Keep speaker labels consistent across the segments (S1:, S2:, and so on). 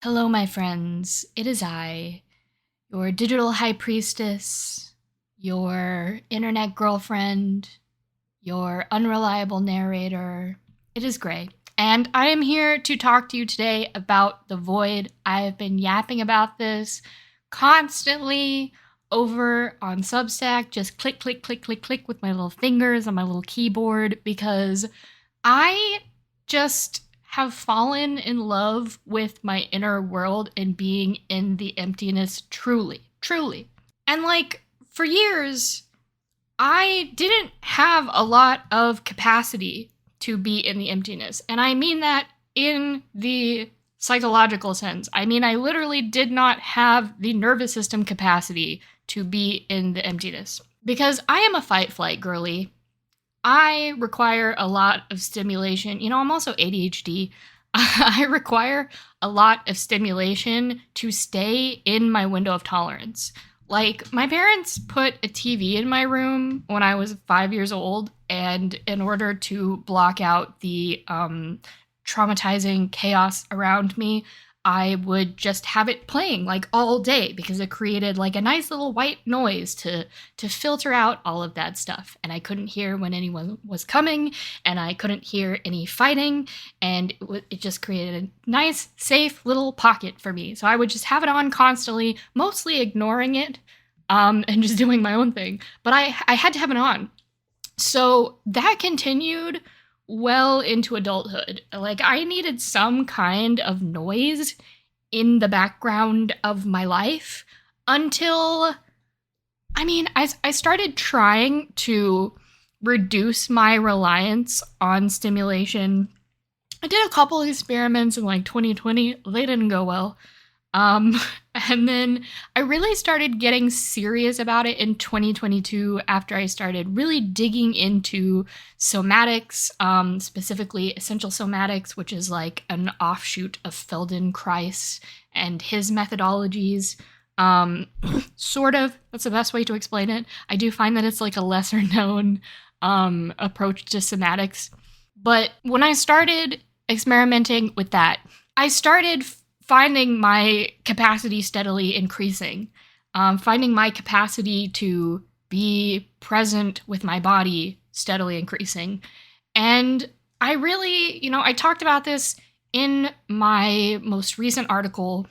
S1: Hello, my friends. It is I, your digital high priestess, your internet girlfriend, your unreliable narrator. It is Gray. And I am here to talk to you today about the void. I have been yapping about this constantly over on Substack, just click, click, click, click, click with my little fingers on my little keyboard because I just have fallen in love with my inner world and being in the emptiness truly, truly. And for years, I didn't have a lot of capacity to be in the emptiness. And I mean that in the psychological sense. I mean, I literally did not have the nervous system capacity to be in the emptiness. Because I am a fight flight girly. I require a lot of stimulation. I'm also ADHD. I require a lot of stimulation to stay in my window of tolerance. Like, my parents put a TV in my room when I was 5 years old, and in order to block out the traumatizing chaos around me, I would just have it playing all day because it created a nice little white noise to filter out all of that stuff. And I couldn't hear when anyone was coming, and I couldn't hear any fighting, and it just created a nice, safe little pocket for me. So I would just have it on constantly, mostly ignoring it, and just doing my own thing. But I had to have it on. So that continued well into adulthood. I needed some kind of noise in the background of my life until, I started trying to reduce my reliance on stimulation. I did a couple of experiments in 2020. They didn't go well. And then I really started getting serious about it in 2022 after I started really digging into somatics, specifically essential somatics, which is an offshoot of Feldenkrais and his methodologies. Sort of. That's the best way to explain it. I do find that it's a lesser known approach to somatics. But when I started experimenting with that, I started finding my capacity steadily increasing, finding my capacity to be present with my body steadily increasing. And I really, I talked about this in my most recent article,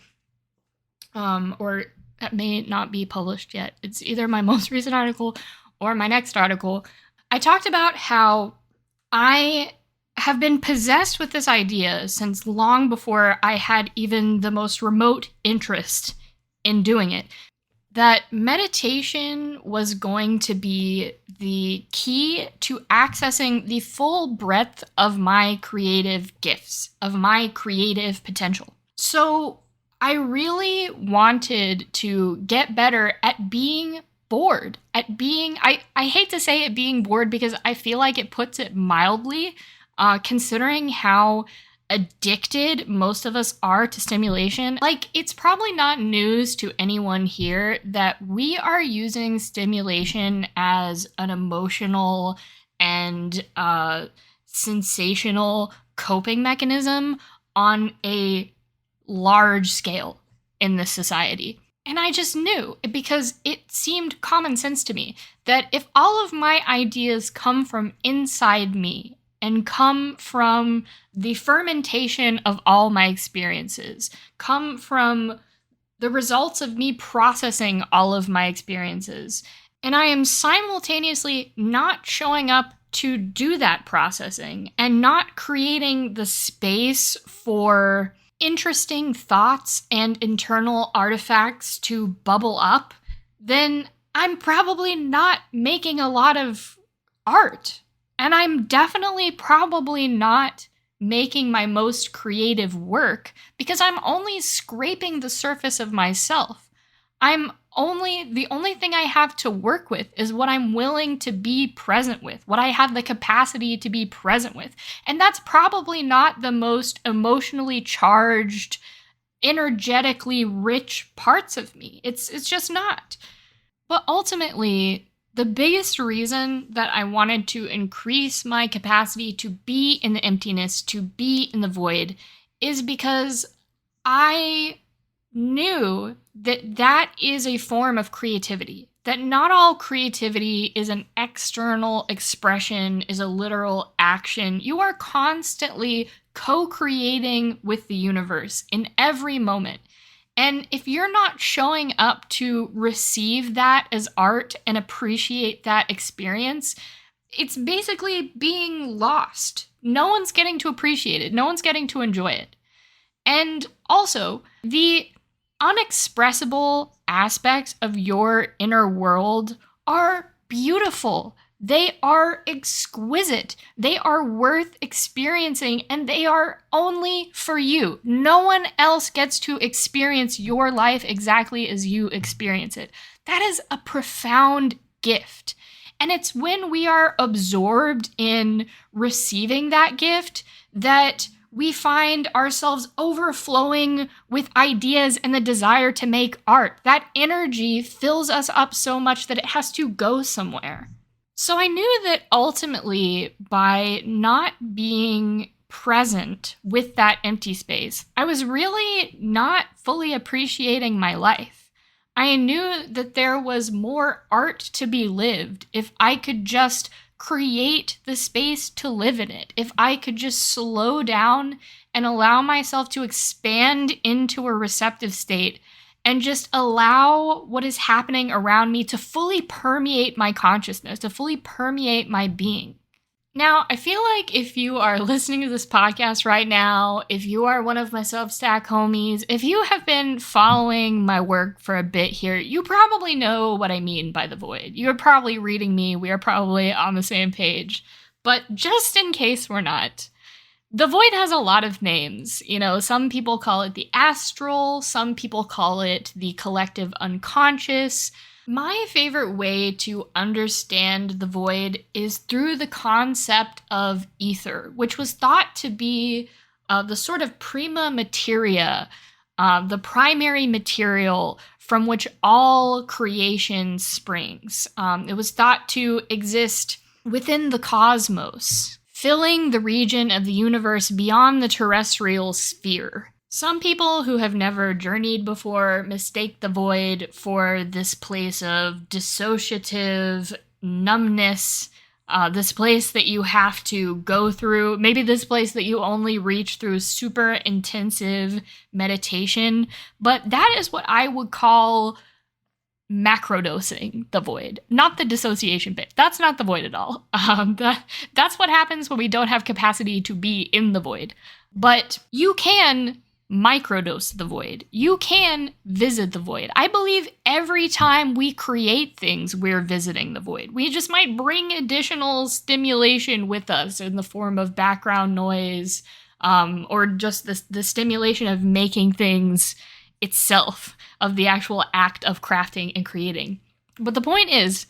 S1: or that may not be published yet. It's either my most recent article or my next article. I talked about how I have been possessed with this idea since long before I had even the most remote interest in doing it, that meditation was going to be the key to accessing the full breadth of my creative gifts, of my creative potential. So I really wanted to get better at being bored, at being, I hate to say it being bored because I feel like it puts it mildly, considering how addicted most of us are to stimulation. It's probably not news to anyone here that we are using stimulation as an emotional and sensational coping mechanism on a large scale in this society. And I just knew, because it seemed common sense to me, that if all of my ideas come from inside me, and come from the fermentation of all my experiences, come from the results of me processing all of my experiences, and I am simultaneously not showing up to do that processing and not creating the space for interesting thoughts and internal artifacts to bubble up, then I'm probably not making a lot of art. And I'm definitely probably not making my most creative work because I'm only scraping the surface of myself. The only thing I have to work with is what I'm willing to be present with, what I have the capacity to be present with. And that's probably not the most emotionally charged, energetically rich parts of me. It's just not. But ultimately, the biggest reason that I wanted to increase my capacity to be in the emptiness, to be in the void, is because I knew that that is a form of creativity, that not all creativity is an external expression, is a literal action. You are constantly co-creating with the universe in every moment. And if you're not showing up to receive that as art and appreciate that experience, it's basically being lost. No one's getting to appreciate it. No one's getting to enjoy it. And also, the unexpressible aspects of your inner world are beautiful. They are exquisite. They are worth experiencing, and they are only for you. No one else gets to experience your life exactly as you experience it. That is a profound gift. And it's when we are absorbed in receiving that gift that we find ourselves overflowing with ideas and the desire to make art. That energy fills us up so much that it has to go somewhere. So I knew that ultimately, by not being present with that empty space, I was really not fully appreciating my life. I knew that there was more art to be lived if I could just create the space to live in it. If I could just slow down and allow myself to expand into a receptive state and just allow what is happening around me to fully permeate my consciousness, to fully permeate my being. Now, I feel like if you are listening to this podcast right now, if you are one of my Substack homies, if you have been following my work for a bit here, you probably know what I mean by the void. You're probably reading me. We are probably on the same page. But just in case we're not, the void has a lot of names. You know, some people call it the astral, some people call it the collective unconscious. My favorite way to understand the void is through the concept of ether, which was thought to be the sort of prima materia, the primary material from which all creation springs. It was thought to exist within the cosmos, filling the region of the universe beyond the terrestrial sphere. Some people who have never journeyed before mistake the void for this place of dissociative numbness, this place that you have to go through, maybe this place that you only reach through super intensive meditation. But that is what I would call macrodosing the void, not the dissociation bit. That's not the void at all. That's what happens when we don't have capacity to be in the void. But you can microdose the void. You can visit the void. I believe every time we create things, we're visiting the void. We just might bring additional stimulation with us in the form of background noise, or just the stimulation of making things itself, of the actual act of crafting and creating. But the point is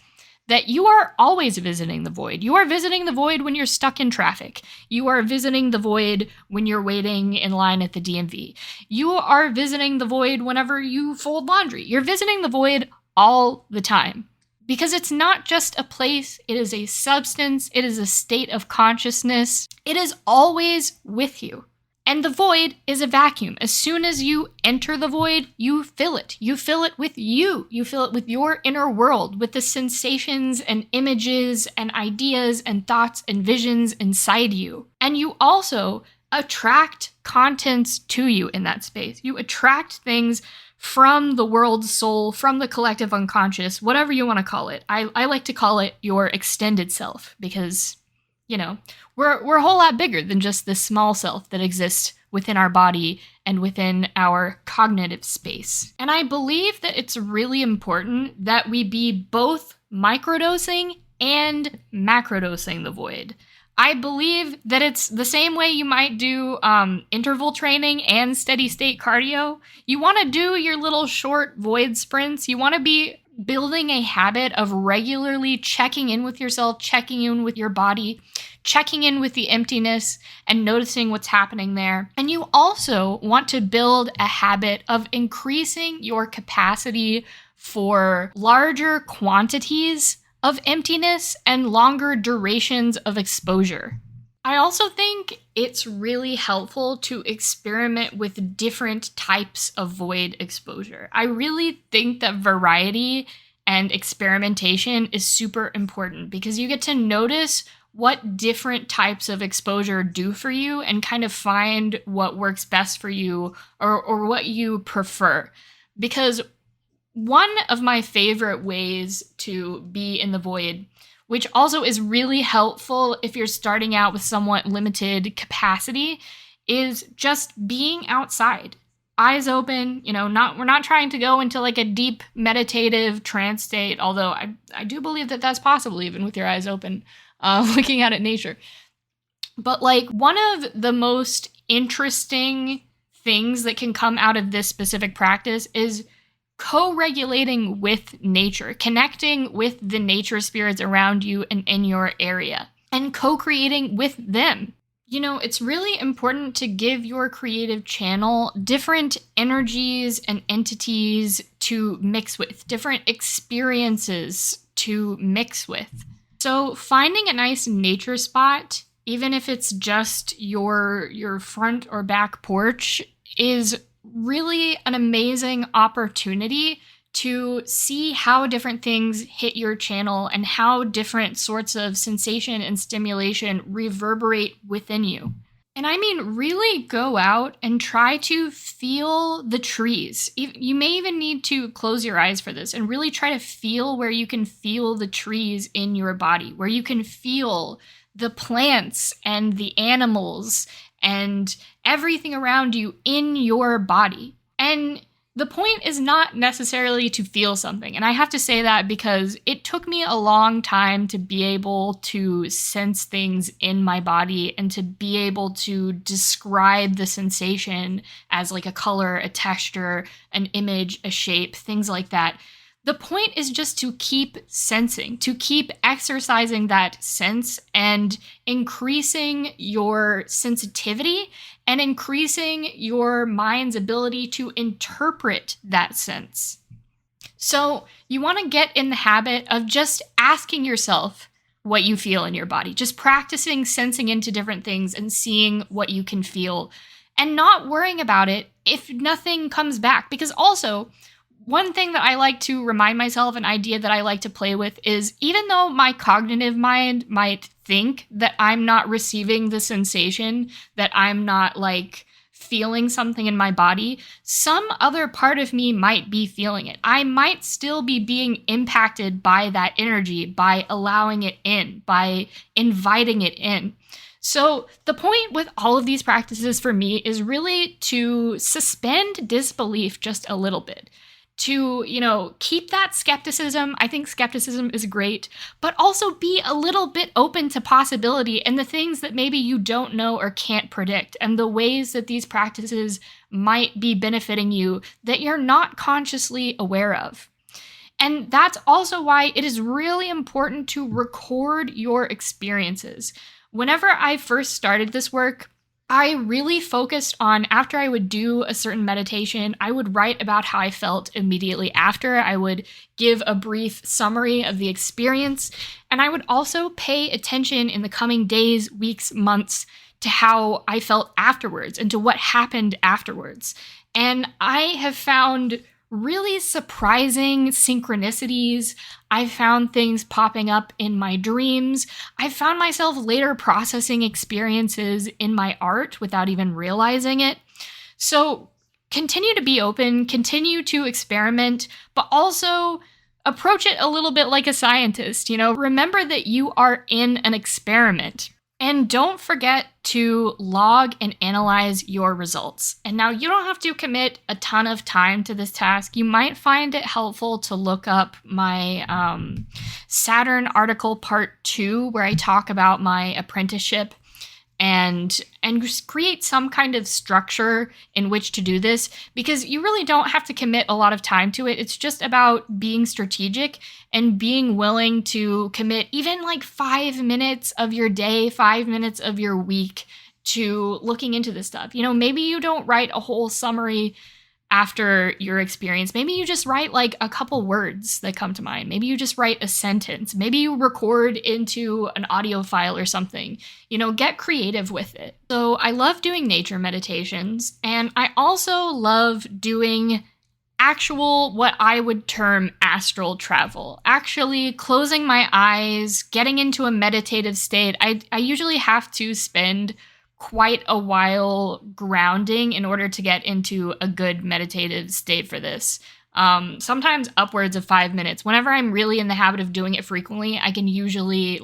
S1: that you are always visiting the void. You are visiting the void when you're stuck in traffic. You are visiting the void when you're waiting in line at the DMV. You are visiting the void whenever you fold laundry. You're visiting the void all the time. Because it's not just a place, it is a substance, it is a state of consciousness. It is always with you. And the void is a vacuum. As soon as you enter the void, you fill it. You fill it with you. You fill it with your inner world, with the sensations and images and ideas and thoughts and visions inside you. And you also attract contents to you in that space. You attract things from the world soul, from the collective unconscious, whatever you want to call it. I like to call it your extended self because, you know, we're a whole lot bigger than just this small self that exists within our body and within our cognitive space. And I believe that it's really important that we be both microdosing and macrodosing the void. I believe that it's the same way you might do interval training and steady state cardio. You want to do your little short void sprints. You want to be building a habit of regularly checking in with yourself, checking in with your body, checking in with the emptiness and noticing what's happening there. And you also want to build a habit of increasing your capacity for larger quantities of emptiness and longer durations of exposure. I also think it's really helpful to experiment with different types of void exposure. I really think that variety and experimentation is super important because you get to notice what different types of exposure do for you and kind of find what works best for you or what you prefer. Because one of my favorite ways to be in the void, which also is really helpful if you're starting out with somewhat limited capacity, is just being outside. Eyes open, we're not trying to go into like a deep meditative trance state, although I do believe that that's possible even with your eyes open, looking out at nature. But like one of the most interesting things that can come out of this specific practice is co-regulating with nature, connecting with the nature spirits around you and in your area, and co-creating with them. It's really important to give your creative channel different energies and entities to mix with, different experiences to mix with. So finding a nice nature spot, even if it's just your front or back porch, is really an amazing opportunity to see how different things hit your channel and how different sorts of sensation and stimulation reverberate within you. And I mean, really go out and try to feel the trees. You may even need to close your eyes for this and really try to feel where you can feel the trees in your body, where you can feel the plants and the animals and everything around you in your body. And the point is not necessarily to feel something. And I have to say that because it took me a long time to be able to sense things in my body and to be able to describe the sensation as like a color, a texture, an image, a shape, things like that. The point is just to keep sensing, to keep exercising that sense and increasing your sensitivity and increasing your mind's ability to interpret that sense. So you want to get in the habit of just asking yourself what you feel in your body, just practicing sensing into different things and seeing what you can feel and not worrying about it if nothing comes back. Because also, one thing that I like to remind myself, an idea that I like to play with, is even though my cognitive mind might think that I'm not receiving the sensation, that I'm not like feeling something in my body, some other part of me might be feeling it. I might still be being impacted by that energy, by allowing it in, by inviting it in. So the point with all of these practices for me is really to suspend disbelief just a little bit. To, keep that skepticism. I think skepticism is great, but also be a little bit open to possibility and the things that maybe you don't know or can't predict and the ways that these practices might be benefiting you that you're not consciously aware of. And that's also why it is really important to record your experiences. Whenever I first started this work, I really focused on, after I would do a certain meditation, I would write about how I felt immediately after. I would give a brief summary of the experience, and I would also pay attention in the coming days, weeks, months to how I felt afterwards and to what happened afterwards. And I have found really surprising synchronicities. I found things popping up in my dreams. I found myself later processing experiences in my art without even realizing it. So continue to be open, continue to experiment, but also approach it a little bit like a scientist. Remember that you are in an experiment. And don't forget to log and analyze your results. And now you don't have to commit a ton of time to this task. You might find it helpful to look up my Saturn article part 2, where I talk about my apprenticeship and just create some kind of structure in which to do this, because you really don't have to commit a lot of time to it. It's just about being strategic and being willing to commit even like 5 minutes of your day, 5 minutes of your week to looking into this stuff. Maybe you don't write a whole summary after your experience. Maybe you just write like a couple words that come to mind. Maybe you just write a sentence. Maybe you record into an audio file or something. Get creative with it. So I love doing nature meditations, and I also love doing actual, what I would term astral travel. Actually closing my eyes, getting into a meditative state. I usually have to spend quite a while grounding in order to get into a good meditative state for this. Sometimes upwards of 5 minutes. Whenever I'm really in the habit of doing it frequently, I can usually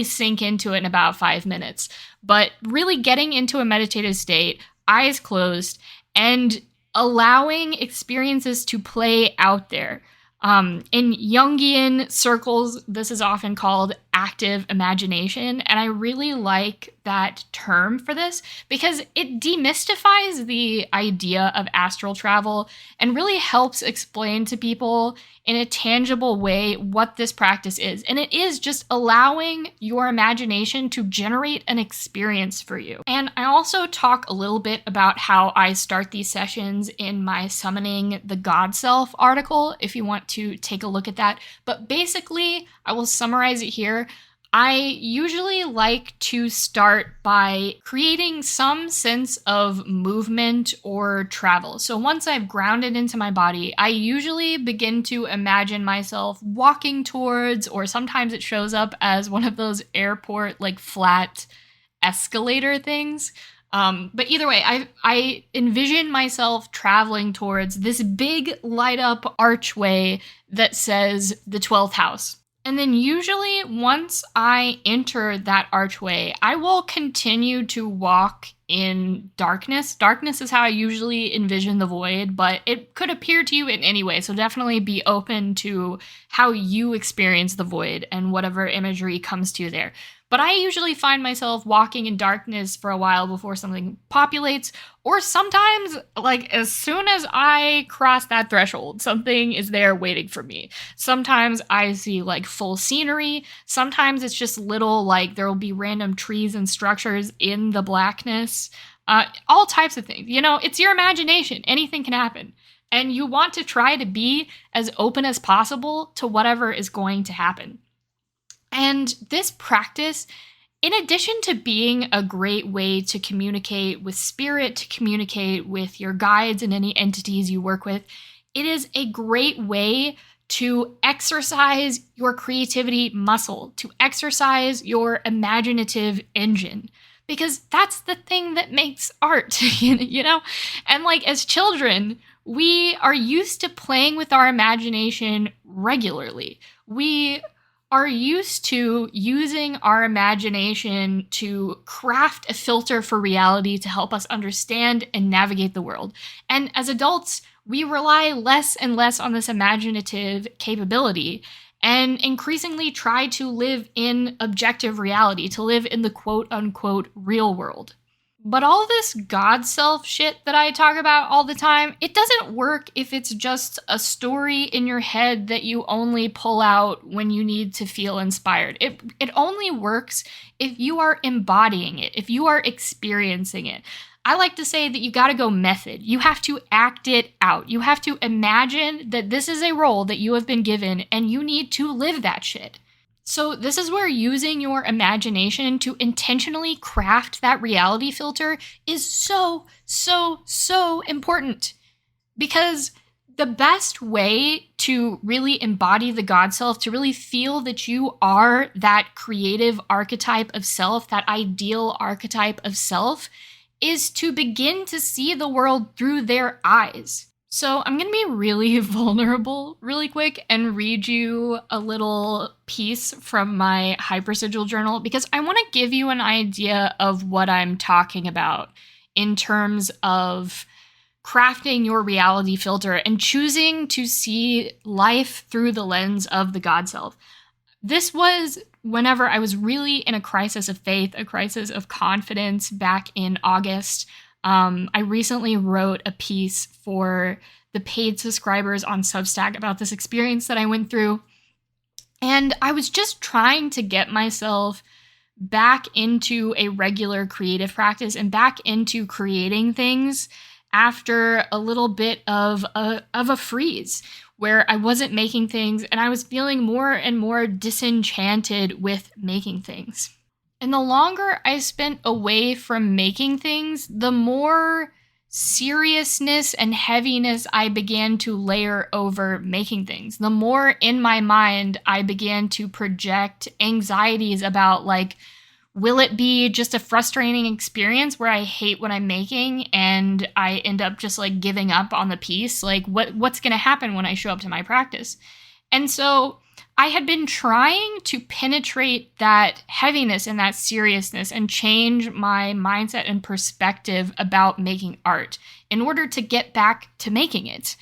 S1: sink into it in about 5 minutes. But really getting into a meditative state, eyes closed, and allowing experiences to play out there. In Jungian circles, this is often called active imagination, and I really like that term for this because it demystifies the idea of astral travel and really helps explain to people in a tangible way what this practice is. And it is just allowing your imagination to generate an experience for you. And I also talk a little bit about how I start these sessions in my Summoning the God Self article, if you want to take a look at that. But basically, I will summarize it here. I usually like to start by creating some sense of movement or travel. So once I've grounded into my body, I usually begin to imagine myself walking towards, or sometimes it shows up as one of those airport, like flat escalator things. But either way, I envision myself traveling towards this big light up archway that says the 12th house. And then usually once I enter that archway, I will continue to walk in darkness. Darkness is how I usually envision the void, but it could appear to you in any way. So definitely be open to how you experience the void and whatever imagery comes to you there. But I usually find myself walking in darkness for a while before something populates, or sometimes, like, as soon as I cross that threshold, something is there waiting for me. Sometimes I see, like, full scenery. Sometimes it's just little, like, there will be random trees and structures in the blackness. All types of things. It's your imagination. Anything can happen. And you want to try to be as open as possible to whatever is going to happen. And this practice, in addition to being a great way to communicate with spirit, to communicate with your guides and any entities you work with, it is a great way to exercise your creativity muscle, to exercise your imaginative engine. Because that's the thing that makes art, And like as children, we are used to playing with our imagination regularly. We are used to using our imagination to craft a filter for reality to help us understand and navigate the world. And as adults, we rely less and less on this imaginative capability and increasingly try to live in objective reality, to live in the quote-unquote real world. But all this God self shit that I talk about all the time, it doesn't work if it's just a story in your head that you only pull out when you need to feel inspired. It only works if you are embodying it, if you are experiencing it. I like to say that you got to go method. You have to act it out. You have to imagine that this is a role that you have been given and you need to live that shit. So this is where using your imagination to intentionally craft that reality filter is so, so, so important. Because the best way to really embody the God self, to really feel that you are that creative archetype of self, that ideal archetype of self, is to begin to see the world through their eyes. So I'm going to be really vulnerable really quick and read you a little piece from my hypersigil journal because I want to give you an idea of what I'm talking about in terms of crafting your reality filter and choosing to see life through the lens of the God self. This was whenever I was really in a crisis of faith, a crisis of confidence back in August. I recently wrote a piece for the paid subscribers on Substack about this experience that I went through. And I was just trying to get myself back into a regular creative practice and back into creating things after a little bit of a freeze where I wasn't making things and I was feeling more and more disenchanted with making things. And the longer I spent away from making things, the more seriousness and heaviness I began to layer over making things. The more in my mind I began to project anxieties about, like, will it be just a frustrating experience where I hate what I'm making and I end up just like giving up on the piece? Like, what's going to happen when I show up to my practice? And so I had been trying to penetrate that heaviness and that seriousness and change my mindset and perspective about making art in order to get back to making it.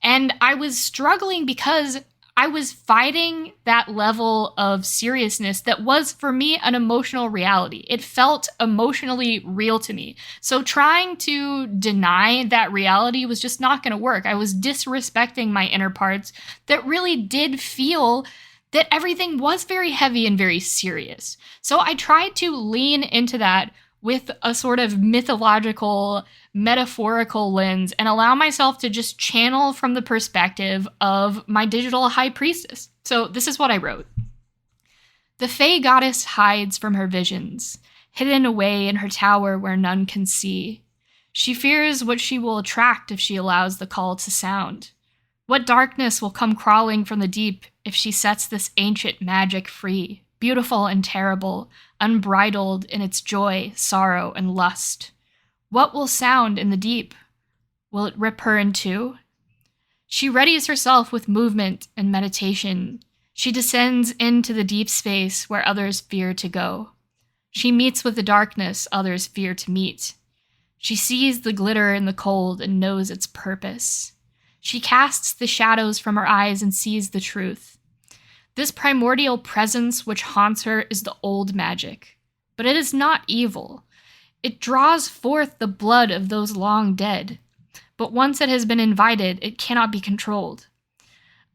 S1: And I was struggling because I was fighting that level of seriousness that was, for me, an emotional reality. It felt emotionally real to me. So trying to deny that reality was just not going to work. I was disrespecting my inner parts that really did feel that everything was very heavy and very serious. So I tried to lean into that with a sort of mythological, metaphorical lens and allow myself to just channel from the perspective of my digital high priestess. So this is what I wrote. The Fey goddess hides from her visions, hidden away in her tower where none can see. She fears what she will attract if she allows the call to sound. What darkness will come crawling from the deep if she sets this ancient magic free, beautiful and terrible, unbridled in its joy, sorrow, and lust? What will sound in the deep? Will it rip her in two? She readies herself with movement and meditation. She descends into the deep space where others fear to go. She meets with the darkness others fear to meet. She sees the glitter in the cold and knows its purpose. She casts the shadows from her eyes and sees the truth. This primordial presence which haunts her is the old magic, but it is not evil. It draws forth the blood of those long dead, but once it has been invited, it cannot be controlled.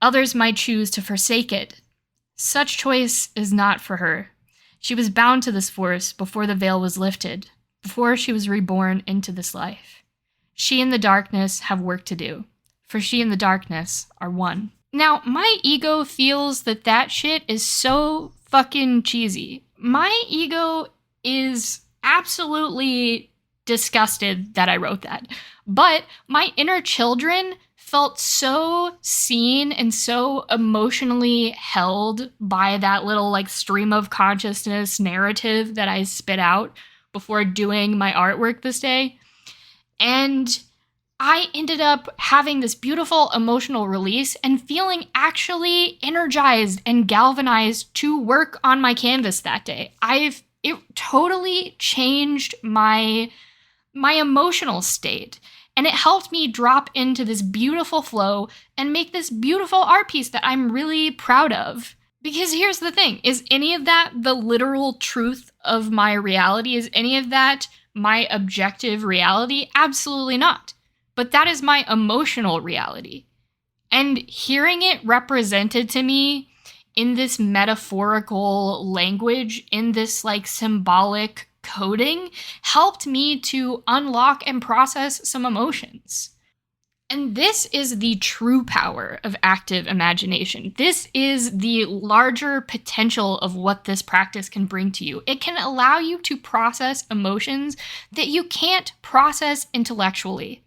S1: Others might choose to forsake it. Such choice is not for her. She was bound to this force before the veil was lifted, before she was reborn into this life. She and the darkness have work to do, for she and the darkness are one. Now, my ego feels that that shit is so fucking cheesy. My ego is absolutely disgusted that I wrote that. But my inner children felt so seen and so emotionally held by that little like stream of consciousness narrative that I spit out before doing my artwork this day. And I ended up having this beautiful emotional release and feeling actually energized and galvanized to work on my canvas that day. It totally changed my emotional state, and it helped me drop into this beautiful flow and make this beautiful art piece that I'm really proud of. Because here's the thing, is any of that the literal truth of my reality? Is any of that my objective reality? Absolutely not. But that is my emotional reality. And hearing it represented to me in this metaphorical language, in this like symbolic coding, helped me to unlock and process some emotions. And this is the true power of active imagination. This is the larger potential of what this practice can bring to you. It can allow you to process emotions that you can't process intellectually.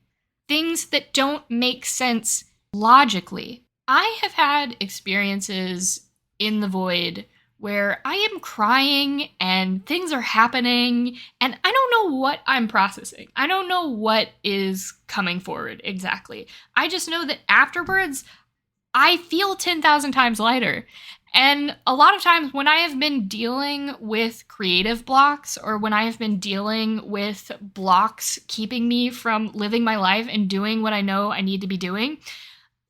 S1: Things that don't make sense logically. I have had experiences in the void where I am crying and things are happening and I don't know what I'm processing. I don't know what is coming forward exactly. I just know that afterwards I feel 10,000 times lighter. And a lot of times when I have been dealing with creative blocks or when I have been dealing with blocks keeping me from living my life and doing what I know I need to be doing,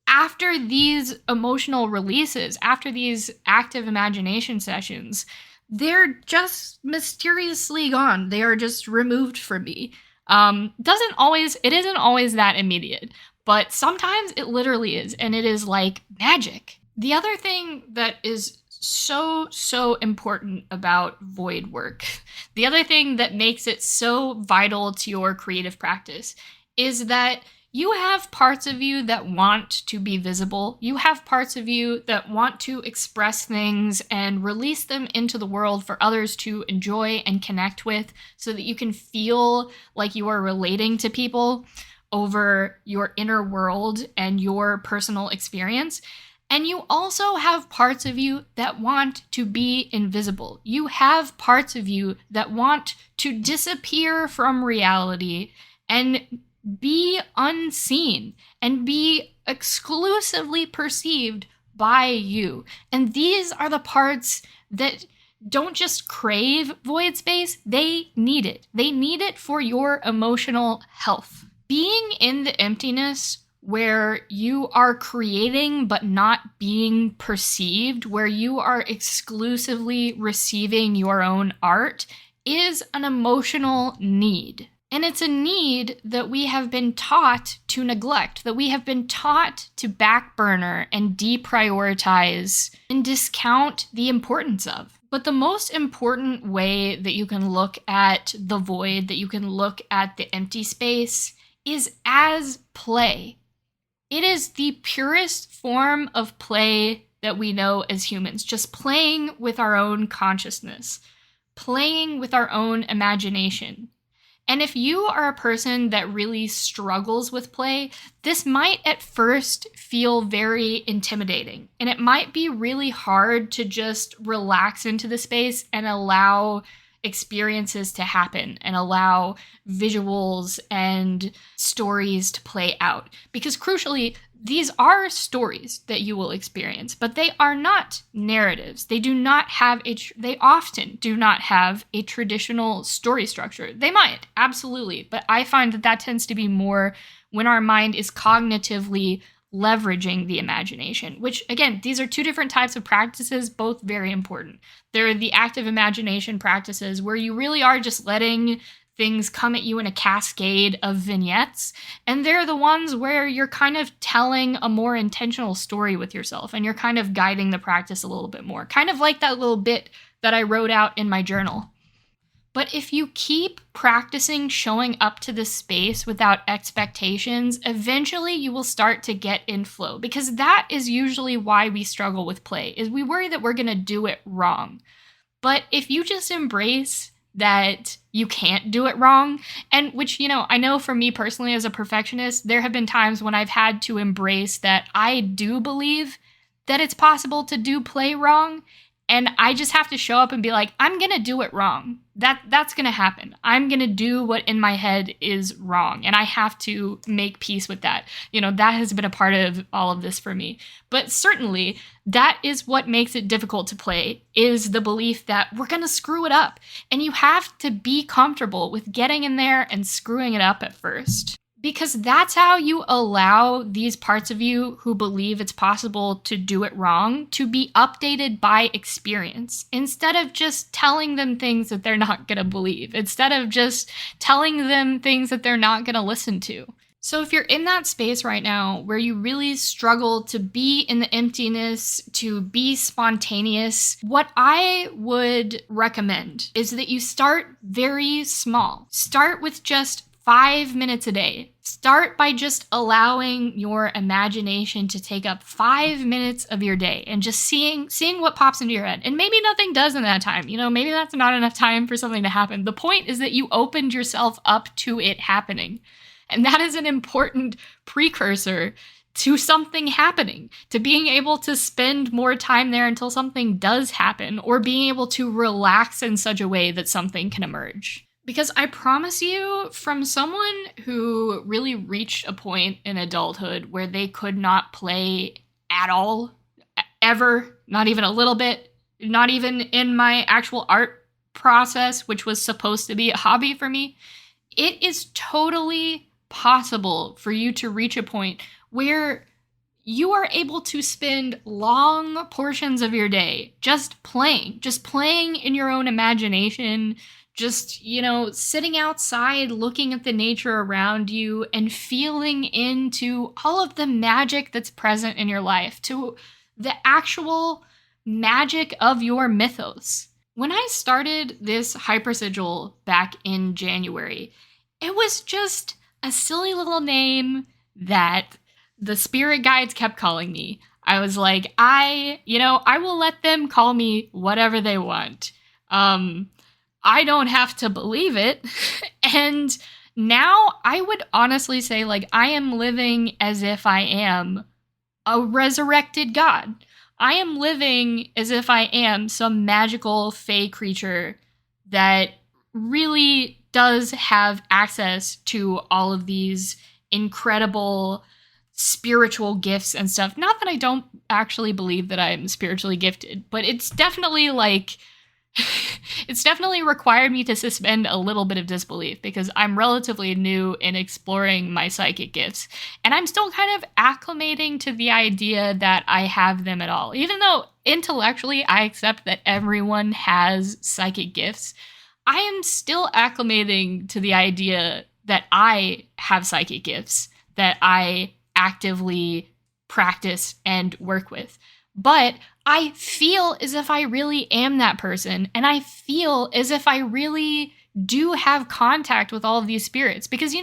S1: after these emotional releases, after these active imagination sessions, they're just mysteriously gone. They are just removed from me. It isn't always that immediate, but sometimes it literally is, and it is like magic. The other thing that is so important about void work, the other thing that makes it so vital to your creative practice, is that you have parts of you that want to be visible. You have parts of you that want to express things and release them into the world for others to enjoy and connect with so that you can feel like you are relating to people over your inner world and your personal experience. And you also have parts of you that want to be invisible. You have parts of you that want to disappear from reality and be unseen and be exclusively perceived by you. And these are the parts that don't just crave void space, they need it. They need it for your emotional health. Being in the emptiness where you are creating but not being perceived, where you are exclusively receiving your own art, is an emotional need. And it's a need that we have been taught to neglect, that we have been taught to backburner and deprioritize and discount the importance of. But the most important way that you can look at the void, that you can look at the empty space, is as play. It is the purest form of play that we know as humans, just playing with our own consciousness, playing with our own imagination. And if you are a person that really struggles with play, this might at first feel very intimidating. And it might be really hard to just relax into the space and allow experiences to happen and allow visuals and stories to play out. Because crucially, these are stories that you will experience, but they are not narratives. They often do not have a traditional story structure. They might, absolutely, but I find that tends to be more when our mind is cognitively leveraging the imagination, which again, these are two different types of practices, both very important. There are the active imagination practices where you really are just letting things come at you in a cascade of vignettes. And they're the ones where you're kind of telling a more intentional story with yourself and you're kind of guiding the practice a little bit more. Kind of like that little bit that I wrote out in my journal. But if you keep practicing showing up to this space without expectations, eventually you will start to get in flow, because that is usually why we struggle with play, is we worry that we're going to do it wrong. But if you just embrace that you can't do it wrong, and which, I know for me personally as a perfectionist, there have been times when I've had to embrace that I do believe that it's possible to do play wrong. And I just have to show up and be like, I'm going to do it wrong. That's going to happen. I'm going to do what in my head is wrong. And I have to make peace with that. That has been a part of all of this for me. But certainly that is what makes it difficult to play, is the belief that we're going to screw it up. And you have to be comfortable with getting in there and screwing it up at first. Because that's how you allow these parts of you who believe it's possible to do it wrong to be updated by experience, instead of just telling them things that they're not going to believe, instead of just telling them things that they're not going to listen to. So if you're in that space right now where you really struggle to be in the emptiness, to be spontaneous, what I would recommend is that you start very small. Start with just 5 minutes a day. Start by just allowing your imagination to take up 5 minutes of your day and just seeing what pops into your head. And maybe nothing does in that time. Maybe that's not enough time for something to happen. The point is that you opened yourself up to it happening. And that is an important precursor to something happening, to being able to spend more time there until something does happen, or being able to relax in such a way that something can emerge. Because I promise you, from someone who really reached a point in adulthood where they could not play at all, ever, not even a little bit, not even in my actual art process, which was supposed to be a hobby for me, it is totally possible for you to reach a point where you are able to spend long portions of your day just playing in your own imagination, just, sitting outside, looking at the nature around you and feeling into all of the magic that's present in your life, to the actual magic of your mythos. When I started this hypersigil back in January, it was just a silly little name that the spirit guides kept calling me. I was like, I will let them call me whatever they want. I don't have to believe it. And now I would honestly say, like, I am living as if I am a resurrected God. I am living as if I am some magical fey creature that really does have access to all of these incredible spiritual gifts and stuff. Not that I don't actually believe that I'm spiritually gifted, but it's definitely like it's definitely required me to suspend a little bit of disbelief because I'm relatively new in exploring my psychic gifts. And I'm still kind of acclimating to the idea that I have them at all. Even though intellectually I accept that everyone has psychic gifts, I am still acclimating to the idea that I have psychic gifts that I actively practice and work with. But I feel as if I really am that person, and I feel as if I really do have contact with all of these spirits. Because,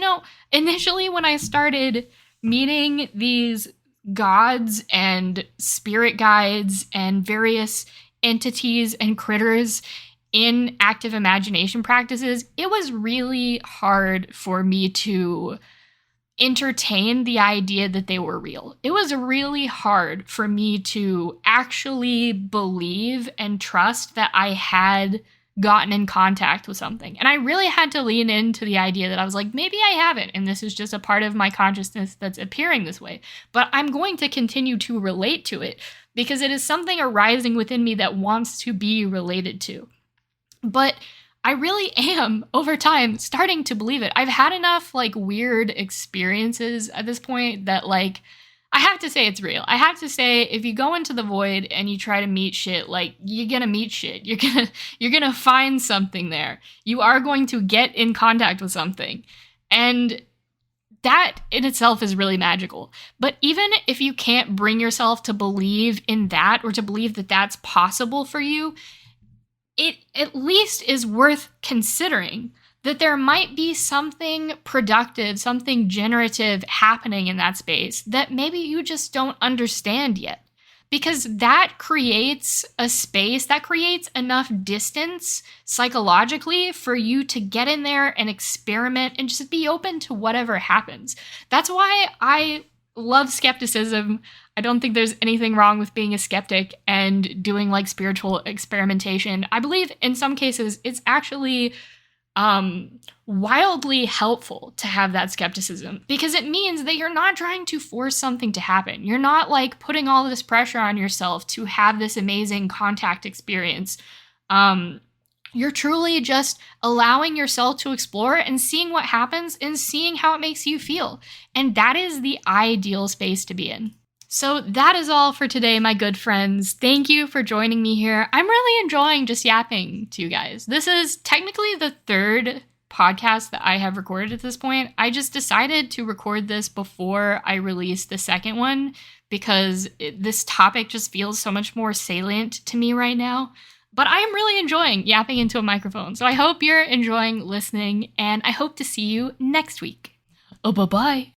S1: initially when I started meeting these gods and spirit guides and various entities and critters in active imagination practices, it was really hard for me to entertain the idea that they were real. It was really hard for me to actually believe and trust that I had gotten in contact with something. And I really had to lean into the idea that I was like, maybe I haven't, and this is just a part of my consciousness that's appearing this way. But I'm going to continue to relate to it because it is something arising within me that wants to be related to. But I really am, over time, starting to believe it. I've had enough, weird experiences at this point that, I have to say it's real. I have to say, if you go into the void and you try to meet shit, you're gonna meet shit. You're gonna find something there. You are going to get in contact with something. And that in itself is really magical. But even if you can't bring yourself to believe in that or to believe that that's possible for you, it at least is worth considering that there might be something productive, something generative happening in that space that maybe you just don't understand yet. Because that creates a space, that creates enough distance psychologically for you to get in there and experiment and just be open to whatever happens. That's why I love skepticism. I don't think there's anything wrong with being a skeptic and doing spiritual experimentation. I believe in some cases it's actually wildly helpful to have that skepticism because it means that you're not trying to force something to happen. You're not putting all this pressure on yourself to have this amazing contact experience. You're truly just allowing yourself to explore and seeing what happens and seeing how it makes you feel. And that is the ideal space to be in. So that is all for today, my good friends. Thank you for joining me here. I'm really enjoying just yapping to you guys. This is technically the third podcast that I have recorded at this point. I just decided to record this before I released the second one because this topic just feels so much more salient to me right now. But I am really enjoying yapping into a microphone. So I hope you're enjoying listening, and I hope to see you next week. Oh, bye-bye.